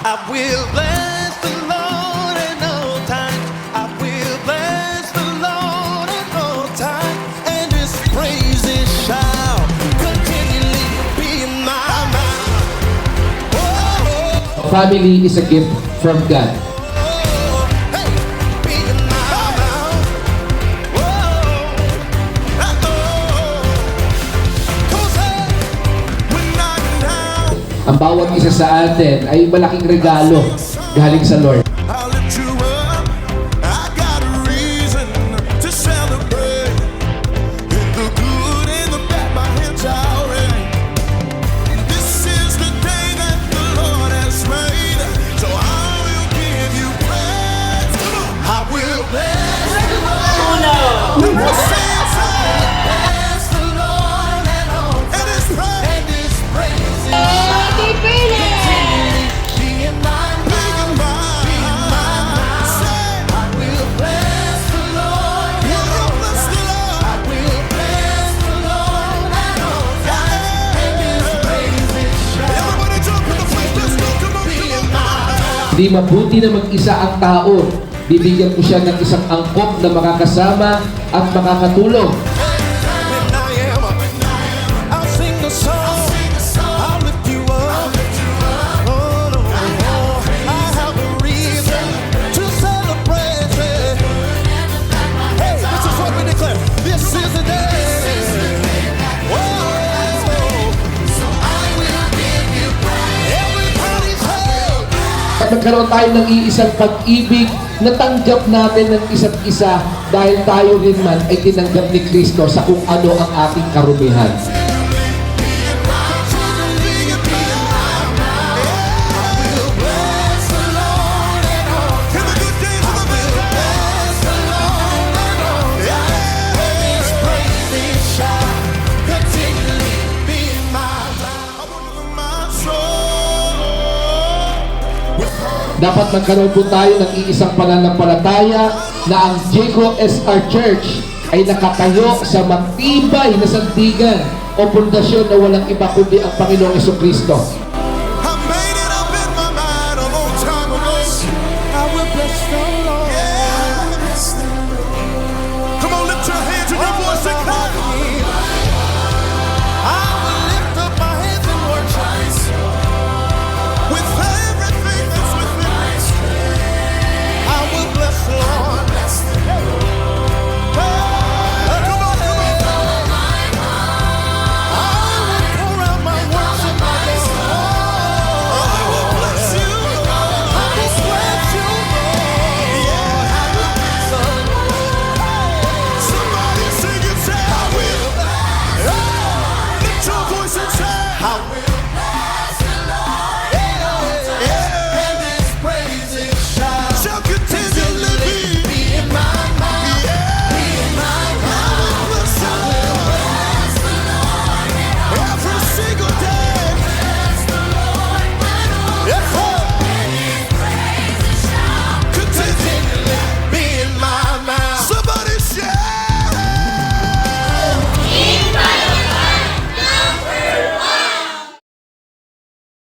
I will bless the Lord at all times. I will bless the Lord at all times, and His praises shall continually be in my mouth. Oh, Family is a gift from God. hey, be in my mouth. Oh, come on, say, when I'm down, Ang bawat isa sa atin ay malaking regalo galing sa Lord. I'll lift you up. I got a reason to celebrate. In the good and the bad, my hands are ready. This is the day that the Lord has made, so I will give you praise. Come on. I will bless the Lord. Bless the Lord at all times, and His praise be in my mouth. I will bless the Lord at all times. I will bless the Lord at all times, and His praises shall be in my mouth. Di mabuti na mag-isa ang tao. Bibigyan ko siya ng isang angkop na makakasama at makakatulong. When I am, I'll sing a song. I'll lift you up. Oh, no, I have a reason to celebrate. Hey, this is what we declare. This is the day. Whoa, so I will give you praise. Everybody's held. At magkaroon tayo ng iisang pag-ibig na tanggap natin ng isa't isa dahil tayo rin man ay tinanggap ni Kristo sa kung ano ang ating karumihan. Dapat magkaroon po tayo ng iisang pananampalataya na ang Jaco SR Church ay nakatayo sa matibay na sandigan o pundasyon na walang iba kundi ang Panginoong Jesucristo. I made it up in my mind a long time ago. I will bless the Lord.